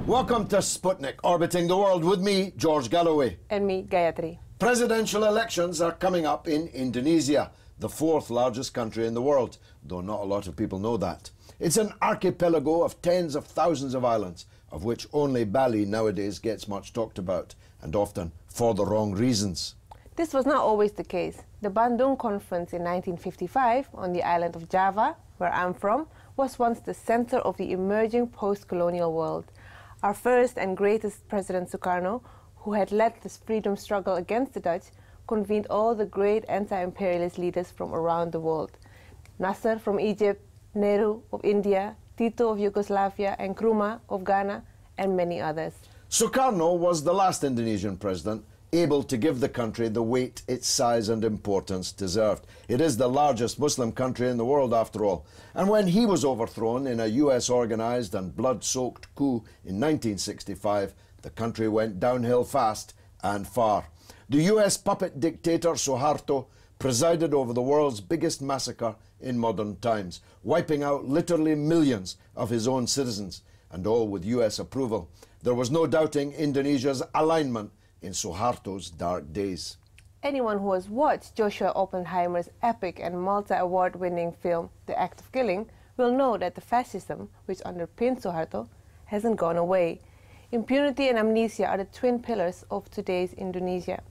Welcome to Sputnik, orbiting the world with me, George Galloway. And me, Gayatri. Presidential elections are coming up in Indonesia, the fourth largest country in the world, though not a lot of people know that. It's an archipelago of tens of thousands of islands, of which only Bali nowadays gets much talked about, and often for the wrong reasons. This was not always the case. The Bandung Conference in 1955 on the island of Java, where I'm from, was once the center of the emerging post-colonial world. Our first and greatest President Sukarno, who had led this freedom struggle against the Dutch, convened all the great anti-imperialist leaders from around the world. Nasser from Egypt, Nehru of India, Tito of Yugoslavia, and Nkrumah of Ghana, and many others. Sukarno was the last Indonesian president able to give the country the weight its size and importance deserved. It is the largest Muslim country in the world, after all. And when he was overthrown in a US-organised and blood-soaked coup in 1965, the country went downhill fast and far. The US puppet dictator Suharto presided over the world's biggest massacre in modern times, wiping out literally millions of his own citizens, and all with US approval. There was no doubting Indonesia's alignment in Suharto's dark days. Anyone who has watched Joshua Oppenheimer's epic and multi-award-winning film, The Act of Killing, will know that the fascism, which underpins Suharto, hasn't gone away. Impunity and amnesia are the twin pillars of today's Indonesia.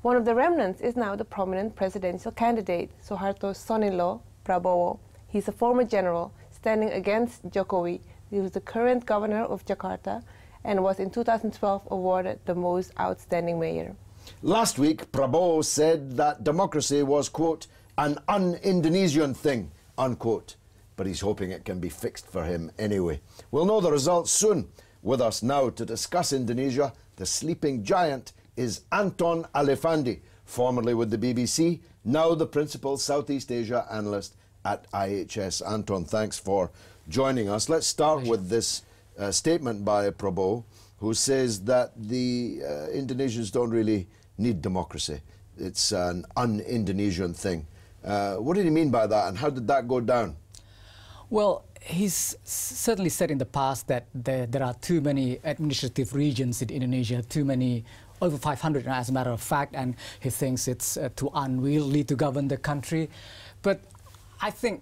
One of the remnants is now the prominent presidential candidate, Suharto's son-in-law, Prabowo. He's a former general standing against Jokowi, who is the current governor of Jakarta, and was in 2012 awarded the most outstanding mayor. Last week, Prabowo said that democracy was, quote, an un-Indonesian thing, unquote. But he's hoping it can be fixed for him anyway. We'll know the results soon. With us now to discuss Indonesia, the sleeping giant, is Anton Alifandi, formerly with the BBC, now the Principal Southeast Asia Analyst at IHS. Anton, thanks for joining us. Let's start with this statement by Prabowo, who says that the Indonesians don't really need democracy. It's an un-Indonesian thing. What did he mean by that, and how did that go down? Well, he's certainly said in the past that there are too many administrative regions in Indonesia, too many, over 500 as a matter of fact, and he thinks it's too unwieldy to govern the country. But I think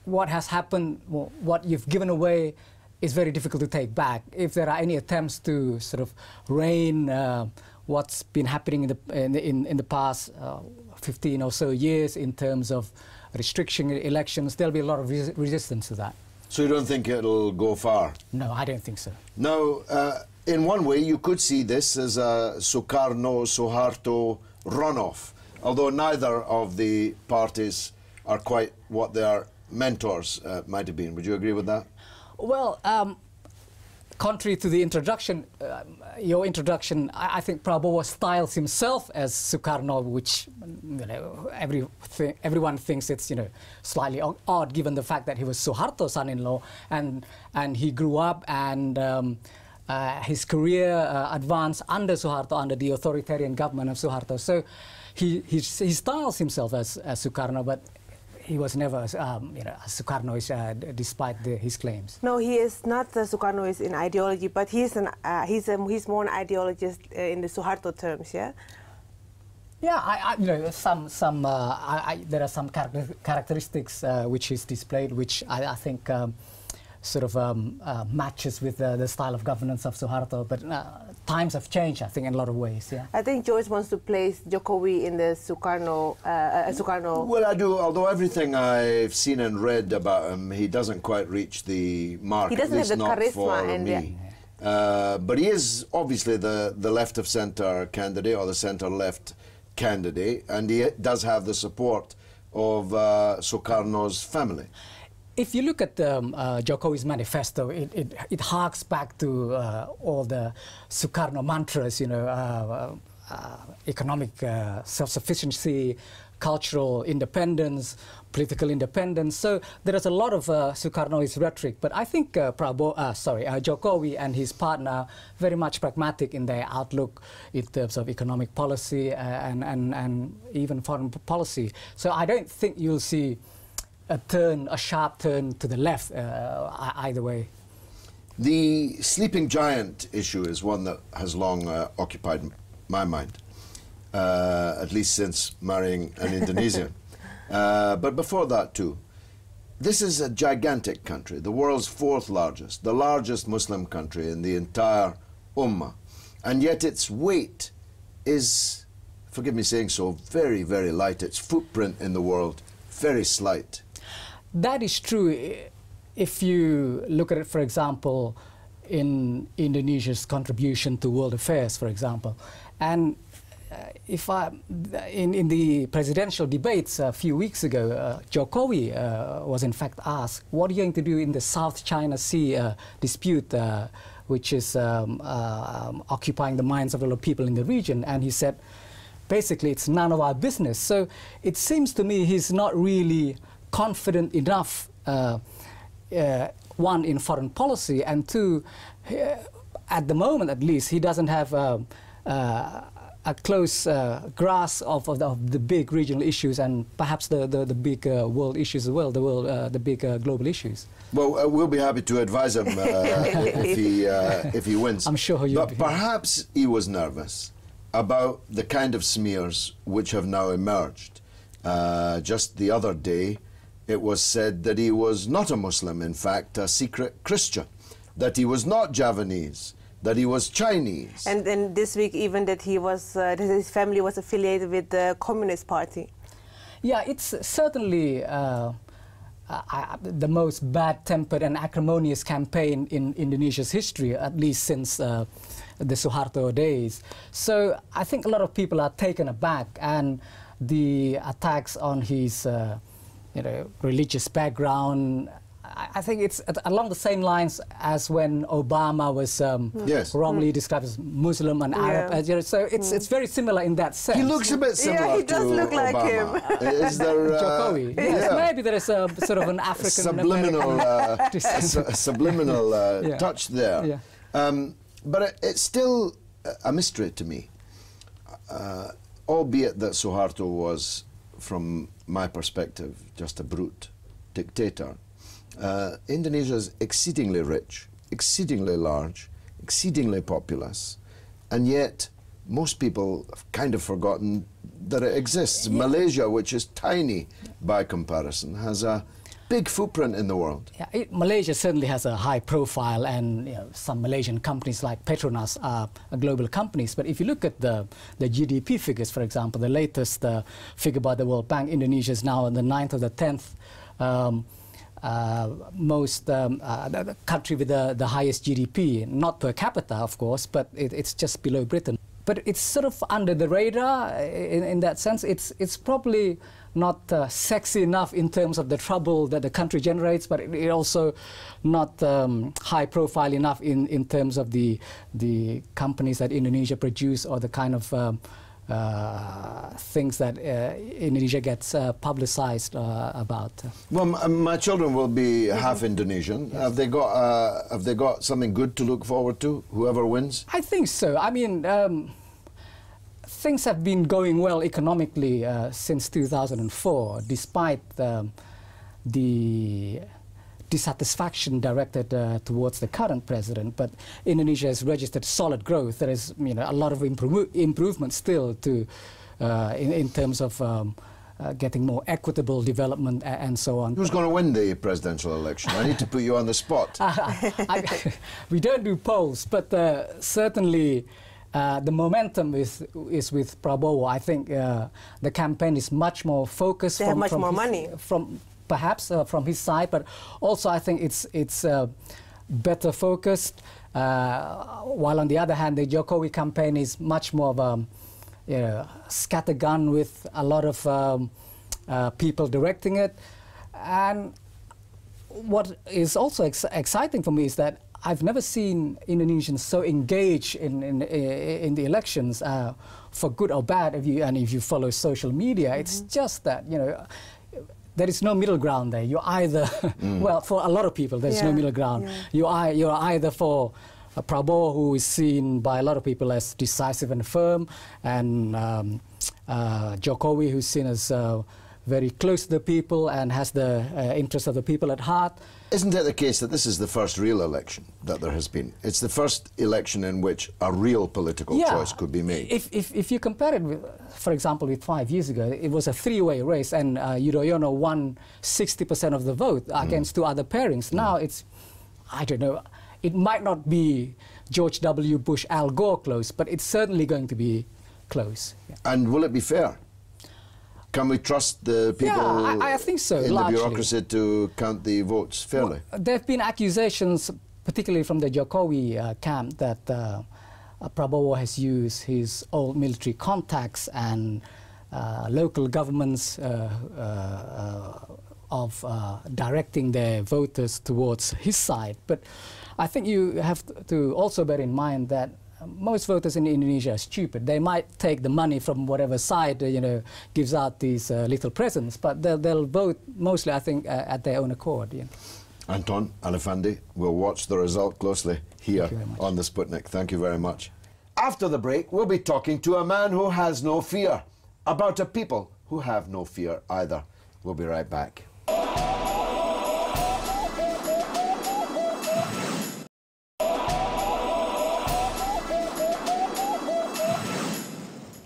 what has happened, well, what you've given away, is very difficult to take back. If there are any attempts to sort of rein what's been happening in the past 15 or so years in terms of restriction elections, there'll be a lot of resistance to that. So you don't think it'll go far? No, I don't think so. Now, in one way, you could see this as a Sukarno-Suharto runoff, although neither of the parties are quite what their mentors might have been. Would you agree with that? Well, contrary to the introduction, your introduction, I think Prabowo styles himself as Sukarno, which, you know, everyone thinks it's, you know, slightly odd given the fact that he was Suharto's son-in-law, and he grew up and his career advanced under Suharto, under the authoritarian government of Suharto. So he styles himself as Sukarno, but he was never, you know, a Sukarnoist, despite his claims. No, he is not a Sukarnoist in ideology, but he's more an ideologist in the Suharto terms, yeah. Yeah, you know, there are some characteristics which he's displayed, which I think sort of matches with the style of governance of Suharto. But times have changed, I think, in a lot of ways. Yeah. I think George wants to place Jokowi in the Sukarno. Well, I do. Although everything I've seen and read about him, he doesn't quite reach the mark. He doesn't have the charisma for and me. But he is obviously the left of centre candidate, or the centre-left candidate, and he does have the support of Sukarno's family. if you look at Jokowi's manifesto, it harks back to all the Sukarno mantras, you know, economic self-sufficiency, cultural independence, political independence. So there is a lot of Sukarnoist rhetoric. But I think Jokowi and his partner are very much pragmatic in their outlook in terms of economic policy and even foreign policy. So I don't think you'll see a sharp turn to the left either way. The sleeping giant issue is one that has long occupied my mind, at least since marrying an Indonesian. But before that too, this is a gigantic country, the world's fourth largest, the largest Muslim country in the entire Ummah. And yet its weight is, forgive me saying so, very, very light. Its footprint in the world, very slight. That is true. If you look at it, for example, in Indonesia's contribution to world affairs, for example. And in the presidential debates a few weeks ago, Jokowi was in fact asked, what are you going to do in the South China Sea dispute, which is occupying the minds of a lot of people in the region? And he said, basically, it's none of our business. So it seems to me he's not really confident enough, one, in foreign policy, and two, at the moment at least, he doesn't have a close grasp of the big regional issues and perhaps the big world issues as well, the big global issues. Well, we'll be happy to advise him if he wins. I'm sure he'll be. But perhaps he was nervous about the kind of smears which have now emerged. Just the other day, it was said that he was not a Muslim, in fact, a secret Christian, that he was not Javanese, that he was Chinese. And then this week even that he was, his family was affiliated with the Communist Party. Yeah, it's certainly the most bad-tempered and acrimonious campaign in Indonesia's history, at least since the Suharto days. So I think a lot of people are taken aback, and the attacks on his religious background, I think it's along the same lines as when Obama was wrongly described as Muslim and Arab. So it's very similar in that sense. He looks a bit similar he does to look like Obama. him. Is there Jokowi? Yes, maybe there is a sort of an African subliminal touch there. Yeah. But it's still a mystery to me, albeit that Suharto was, from my perspective, just a brute dictator. Indonesia is exceedingly rich, exceedingly large, exceedingly populous, and yet most people have kind of forgotten that it exists. Yeah. Malaysia, which is tiny by comparison, has a big footprint in the world. Yeah, Malaysia certainly has a high profile, and some Malaysian companies like Petronas are global companies. But if you look at the GDP figures, for example, the latest figure by the World Bank, Indonesia is now in the 9th or the 10th the country with the highest GDP, not per capita, of course, but it's just below Britain. But it's sort of under the radar in that sense. It's probably not sexy enough in terms of the trouble that the country generates, but it also not high profile enough in terms of the companies that Indonesia produce or the kind of things that Indonesia gets publicized about. Well, my children will be half Indonesian. Yes. Have they got something good to look forward to, whoever wins? I think so. I mean, things have been going well economically since 2004, despite the dissatisfaction directed towards the current president. But Indonesia has registered solid growth. There is a lot of improvement still to in terms of getting more equitable development and so on. Who's going to win the presidential election? I need to put you on the spot. We don't do polls, but certainly the momentum is with Prabowo. I think the campaign is much more focused. They have much more money. Perhaps from his side, but also I think it's better focused. While on the other hand, the Jokowi campaign is much more of a scattergun with a lot of people directing it, and what is also exciting for me is that I've never seen Indonesians so engaged in the elections, for good or bad. If you follow social media, it's just that, you know, there is no middle ground there. You're either, well, for a lot of people, there's no middle ground. Yeah. You're either for Prabowo, who is seen by a lot of people as decisive and firm, and Jokowi, who's seen as very close to the people and has the interests of the people at heart. Isn't it the case that this is the first real election that there has been? It's the first election in which a real political choice could be made. If you compare it with, for example, with 5 years ago, it was a three-way race, and Yudhoyono won 60% of the vote against two other pairings. Now it's, I don't know, it might not be George W. Bush, Al Gore close, but it's certainly going to be close. Yeah. And will it be fair? Can we trust the people I think so, in largely. the bureaucracy to count the votes fairly? Well, there have been accusations, particularly from the Jokowi camp, that Prabowo has used his old military contacts and local governments of directing their voters towards his side. But I think you have to also bear in mind that most voters in Indonesia are stupid. They might take the money from whatever side, you know, gives out these little presents, but they'll vote mostly, I think, at their own accord. You know. Anton Alifandi, we'll watch the result closely here on the Sputnik. Thank you very much. After the break, we'll be talking to a man who has no fear, about a people who have no fear either. We'll be right back.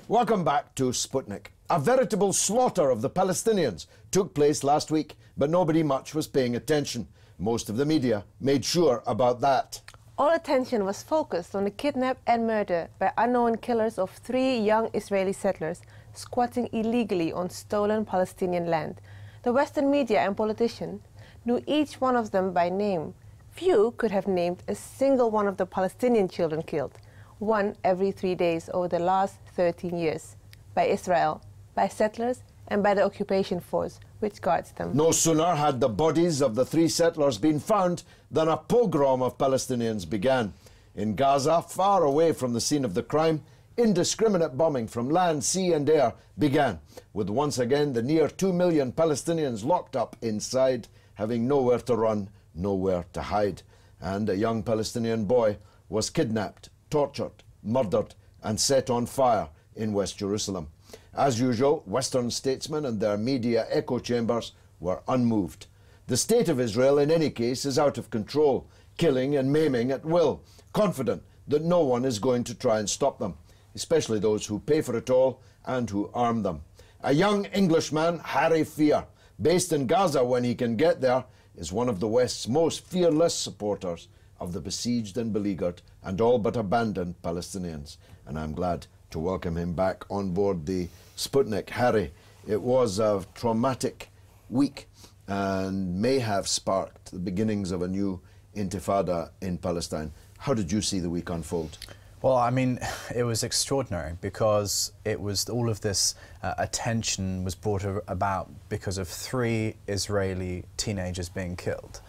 Welcome back to Sputnik. A veritable slaughter of the Palestinians took place last week, but nobody much was paying attention. Most of the media made sure about that. All attention was focused on the kidnap and murder by unknown killers of 3 young Israeli settlers squatting illegally on stolen Palestinian land. The Western media and politicians knew each one of them by name. Few could have named a single one of the Palestinian children killed, one every 3 days over the last 13 years, by Israel, by settlers, and by the occupation force which guards them. No sooner had the bodies of the 3 settlers been found than a pogrom of Palestinians began. In Gaza, far away from the scene of the crime, indiscriminate bombing from land, sea and air began, with once again the near 2 million Palestinians locked up inside, having nowhere to run, nowhere to hide. And a young Palestinian boy was kidnapped, tortured, murdered and set on fire in West Jerusalem. As usual, Western statesmen and their media echo chambers were unmoved. The state of Israel, in any case, is out of control, killing and maiming at will, confident that no one is going to try and stop them, especially those who pay for it all and who arm them. A young Englishman, Harry Fear, based in Gaza when he can get there, is one of the West's most fearless supporters of the besieged and beleaguered and all but abandoned Palestinians. And I'm glad to welcome him back on board the Sputnik. Harry, it was a traumatic week and may have sparked the beginnings of a new intifada in Palestine. How did you see the week unfold? Well, I mean, it was extraordinary because it was all of this attention was brought about because of 3 Israeli teenagers being killed.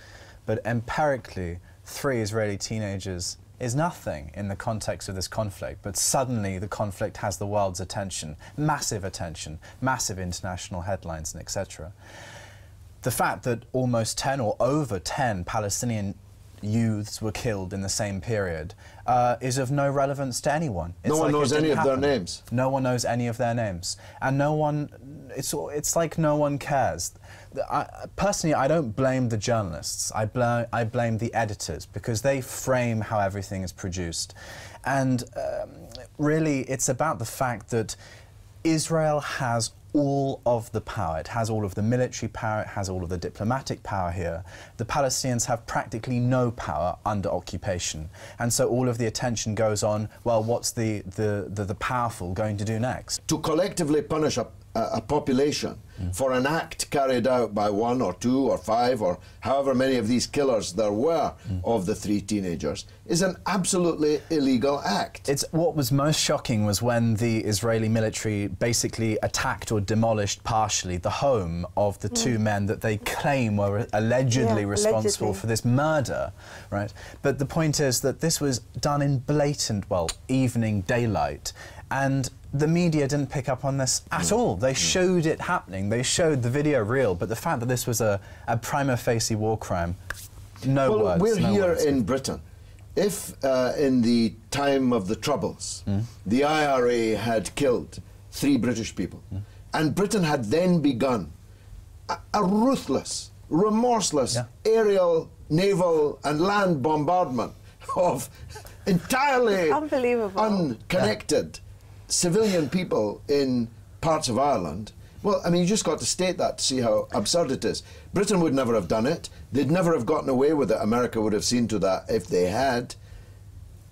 But empirically, 3 Israeli teenagers is nothing in the context of this conflict, but suddenly the conflict has the world's attention, massive international headlines and etc. The fact that almost 10 or over 10 Palestinian youths were killed in the same period is of no relevance to anyone. No one knows any of their names. No one knows any of their names. And no one, it's like no one cares. Personally, I don't blame the journalists. I blame the editors because they frame how everything is produced. And really, it's about the fact that Israel has all of the power. It has all of the military power, it has all of the diplomatic power here. The Palestinians have practically no power under occupation. And so all of the attention goes on, well, what's the powerful going to do next? To collectively punish a population for an act carried out by 1 or 2 or 5 or however many of these killers there were of the 3 teenagers is an absolutely illegal act. What was most shocking was when the Israeli military basically attacked or demolished partially the home of the 2 men that they claim were allegedly responsible for this murder, right? But the point is that this was done in blatant, well, evening daylight, and the media didn't pick up on this at all. They showed it happening. They showed the video reel, but the fact that this was a prima facie war crime, no words. We're here in Britain. If in the time of the Troubles, the IRA had killed 3 British people, and Britain had then begun a ruthless, remorseless aerial, naval and land bombardment of entirely unconnected civilian people in parts of Ireland, well, I mean, you just got to state that to see how absurd it is. Britain would never have done it. They'd never have gotten away with it. America would have seen to that if they had.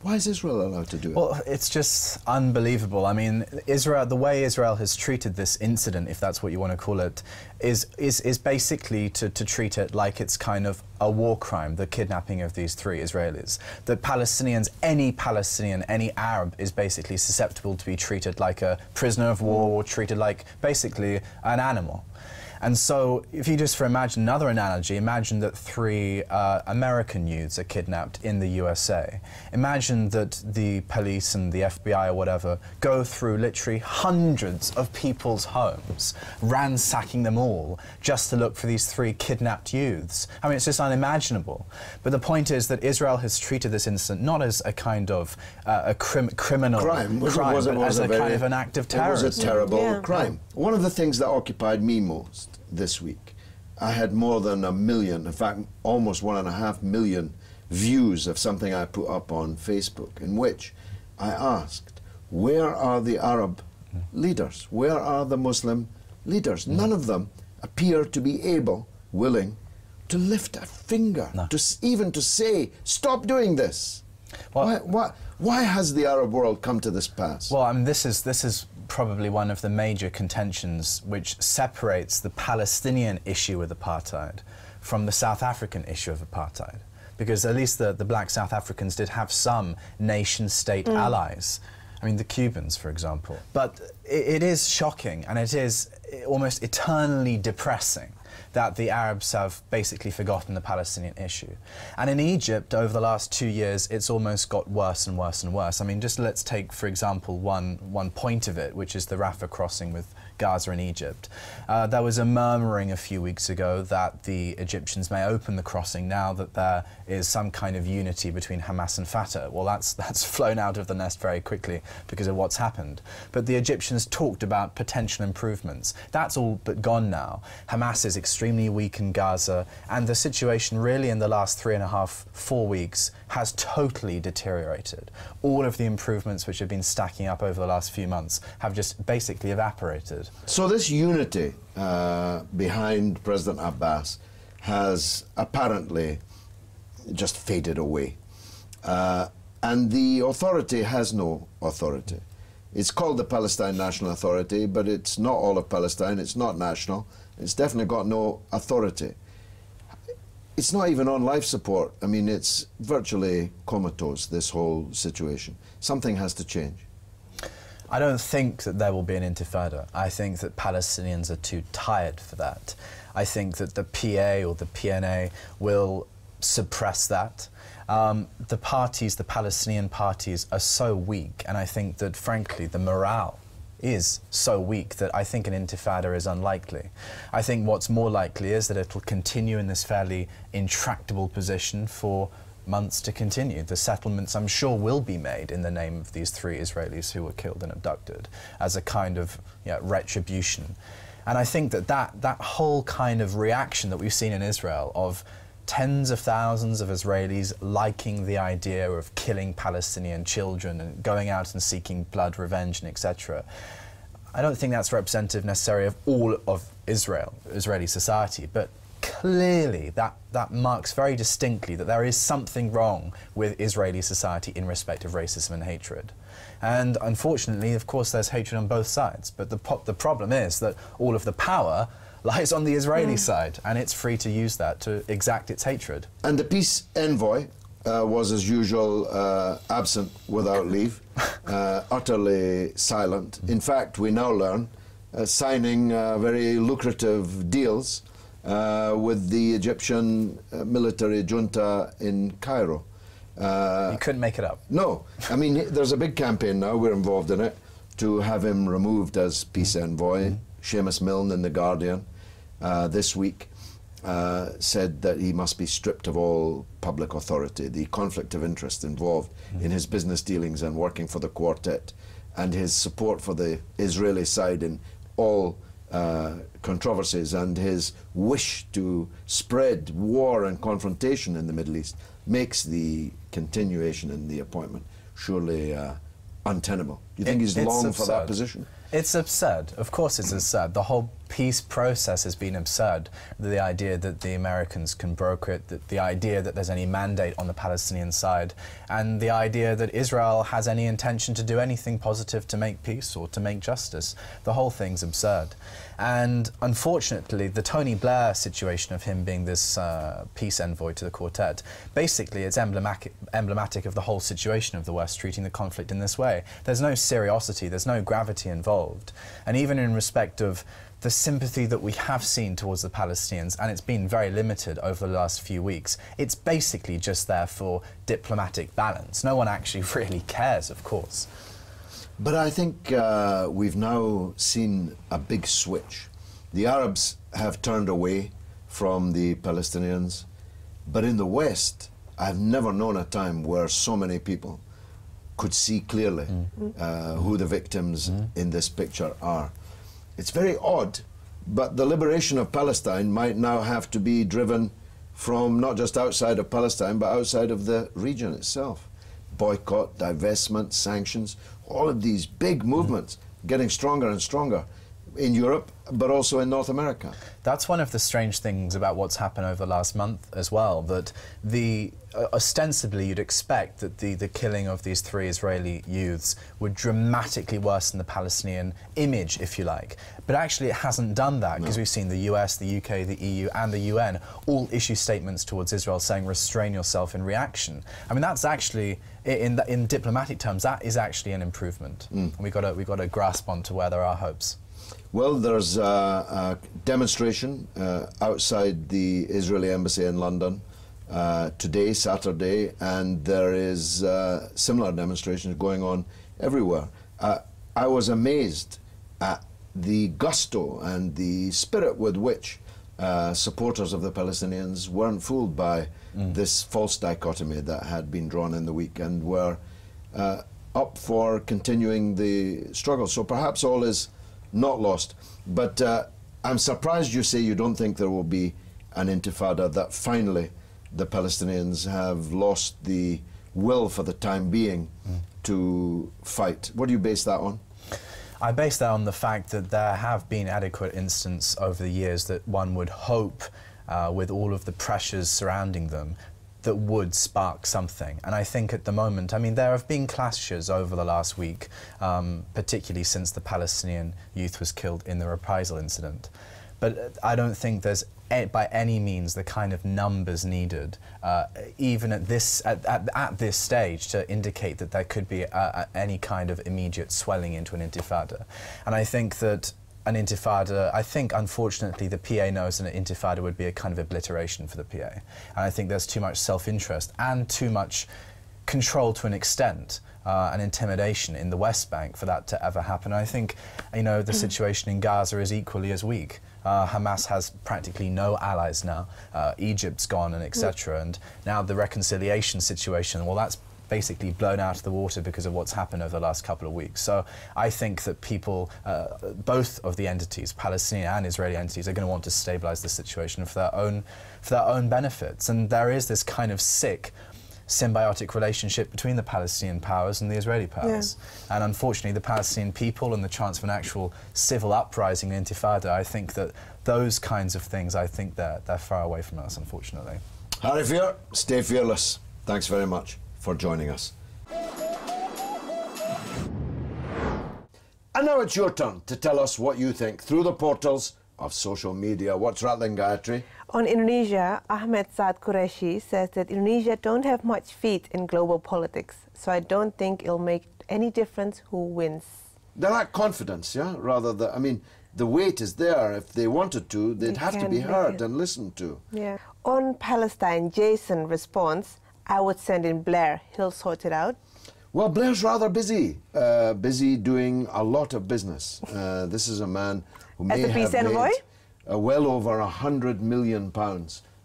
Why is Israel allowed to do it? Well, it's just unbelievable. I mean, Israel, the way Israel has treated this incident, if that's what you want to call it, is basically to treat it like it's kind of a war crime, the kidnapping of these 3 Israelis. The Palestinians, any Palestinian, any Arab is basically susceptible to be treated like a prisoner of war or treated like basically an animal. And so, if you just imagine another analogy, imagine that 3 American youths are kidnapped in the USA. Imagine that the police and the FBI or whatever go through literally hundreds of people's homes, ransacking them all, just to look for these 3 kidnapped youths. I mean, it's just unimaginable. But the point is that Israel has treated this incident not as a kind of criminal crime, but as a kind of an act of terrorism. It was a terrible crime. One of the things that occupied me most this week, I had more than 1 million, in fact almost 1.5 million views of something I put up on Facebook, in which I asked, where are the Arab leaders? Where are the Muslim leaders? None of them appear to be able, willing, to lift a finger, even to say, stop doing this. Well, why has the Arab world come to this pass? Well, I mean, this is probably one of the major contentions which separates the Palestinian issue with apartheid from the South African issue of apartheid. Because at least the black South Africans did have some nation-state allies. I mean, the Cubans, for example. But it is shocking, and it is almost eternally depressing that the Arabs have basically forgotten the Palestinian issue. And in Egypt, over the last 2 years, it's almost got worse and worse and worse. I mean, just let's take, for example, one point of it, which is the Rafah crossing with Gaza in Egypt. There was a murmuring a few weeks ago that the Egyptians may open the crossing now that there is some kind of unity between Hamas and Fatah. Well, that's flown out of the nest very quickly because of what's happened. But the Egyptians talked about potential improvements. That's all but gone now. Hamas is extremely weak in Gaza, and the situation really in the last 3.5, 4 weeks has totally deteriorated. All of the improvements which have been stacking up over the last few months have just basically evaporated. So this unity behind President Abbas has apparently just faded away. And the authority has no authority. It's called the Palestine National Authority, but it's not all of Palestine, it's not national, it's definitely got no authority. It's not even on life support. I mean, it's virtually comatose, this whole situation. Something has to change. I don't think that there will be an intifada. I think that Palestinians are too tired for that. I think that the PA or the PNA will suppress that. The parties, the Palestinian parties, are so weak, and I think that, frankly, the morale is so weak that I think an intifada is unlikely. I think what's more likely is that it'll continue in this fairly intractable position for months to continue. The settlements, I'm sure, will be made in the name of these 3 Israelis who were killed and abducted as a kind of retribution. And I think that whole kind of reaction that we've seen in Israel of tens of thousands of Israelis liking the idea of killing Palestinian children and going out and seeking blood revenge and etc. I don't think that's representative necessarily of all of Israeli society, but clearly, that marks very distinctly that there is something wrong with Israeli society in respect of racism and hatred. And unfortunately, of course, there's hatred on both sides. But the problem is that all of the power lies on the Israeli side, and it's free to use that to exact its hatred. And the peace envoy was, as usual, absent without leave, utterly silent. In fact, we now learn signing very lucrative deals with the Egyptian military junta in Cairo. You couldn't make it up. No. I mean, there's a big campaign now, we're involved in it, to have him removed as peace envoy. Seamus Milne in The Guardian this week said that he must be stripped of all public authority. The conflict of interest involved in his business dealings and working for the quartet, and his support for the Israeli side in all controversies, and his wish to spread war and confrontation in the Middle East makes the continuation in the appointment surely untenable. Do you think he's long for that position? It's absurd. Of course it's absurd. The whole peace process has been absurd. The idea that the Americans can broker it, that the idea that there's any mandate on the Palestinian side, and the idea that Israel has any intention to do anything positive to make peace or to make justice. The whole thing's absurd. And unfortunately, the Tony Blair situation of him being this peace envoy to the quartet, basically it's emblematic of the whole situation of the West treating the conflict in this way. There's no seriosity, there's no gravity involved. And even in respect of the sympathy that we have seen towards the Palestinians, and it's been very limited over the last few weeks, it's basically just there for diplomatic balance. No one actually really cares, of course. But I think we've now seen a big switch. The Arabs have turned away from the Palestinians, but in the West, I've never known a time where so many people could see clearly who the victims in this picture are. It's very odd, but the liberation of Palestine might now have to be driven from not just outside of Palestine, but outside of the region itself. Boycott, divestment, sanctions, all of these big movements getting stronger and stronger in Europe, but also in North America. That's one of the strange things about what's happened over the last month as well, that ostensibly you'd expect that the killing of these 3 Israeli youths would dramatically worsen the Palestinian image, if you like. But actually it hasn't done that, because we've seen the US, the UK, the EU and the UN all issue statements towards Israel saying restrain yourself in reaction. I mean, that's actually, in diplomatic terms, that is actually an improvement. And we've got to grasp onto where there are hopes. Well, there's a demonstration outside the Israeli embassy in London today, Saturday, and there is similar demonstrations going on everywhere. I was amazed at the gusto and the spirit with which supporters of the Palestinians weren't fooled by this false dichotomy that had been drawn in the week, and were up for continuing the struggle. So perhaps all is not lost. But I'm surprised you say you don't think there will be an intifada, that finally the Palestinians have lost the will for the time being to fight. What do you base that on? I base that on the fact that there have been adequate instances over the years that one would hope, with all of the pressures surrounding them, that would spark something. And I think at the moment, I mean, there have been clashes over the last week, particularly since the Palestinian youth was killed in the reprisal incident. But I don't think there's by any means the kind of numbers needed, even at this stage, to indicate that there could be any kind of immediate swelling into an intifada. And I think that an intifada, I think unfortunately the PA knows that an intifada would be a kind of obliteration for the PA. And I think there's too much self-interest and too much control to an extent, and intimidation in the West Bank for that to ever happen. I think, you know, the situation in Gaza is equally as weak. Hamas has practically no allies now. Egypt's gone, and etc. And now the reconciliation situation, well, that's basically blown out of the water because of what's happened over the last couple of weeks. So I think that people, both of the entities, Palestinian and Israeli entities, are going to want to stabilize the situation for their own benefits. And there is this kind of sick symbiotic relationship between the Palestinian powers and the Israeli powers. Yeah. And unfortunately, the Palestinian people and the chance of an actual civil uprising, intifada, I think that those kinds of things, I think they're far away from us, unfortunately. Harry Fear, stay fearless. Thanks very much for joining us. And now it's your turn to tell us what you think through the portals of social media. What's rattling, Gayatri? On Indonesia, Ahmed Saad Qureshi says that Indonesia don't have much feet in global politics, so I don't think it'll make any difference who wins. They lack confidence, yeah? Rather than, I mean, the weight is there. If they wanted to, they'd have to be heard and listened to. Yeah. On Palestine, Jason responds, I would send in Blair. He'll sort it out. Well, Blair's rather busy. Busy doing a lot of business. This is a man who may have made well over £100 million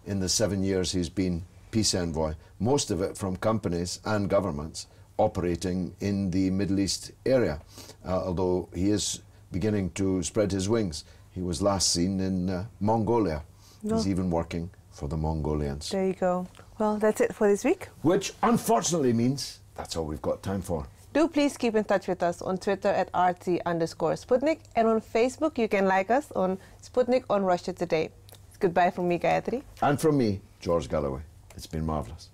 in the 7 years he's been peace envoy, most of it from companies and governments operating in the Middle East area, although he is beginning to spread his wings. He was last seen in Mongolia. He's even working for the Mongolians. There you go. Well, that's it for this week. Which unfortunately means that's all we've got time for. Do please keep in touch with us on Twitter at @RT_Sputnik, and on Facebook you can like us on Sputnik on Russia Today. Goodbye from me, Gayatri. And from me, George Galloway. It's been marvellous.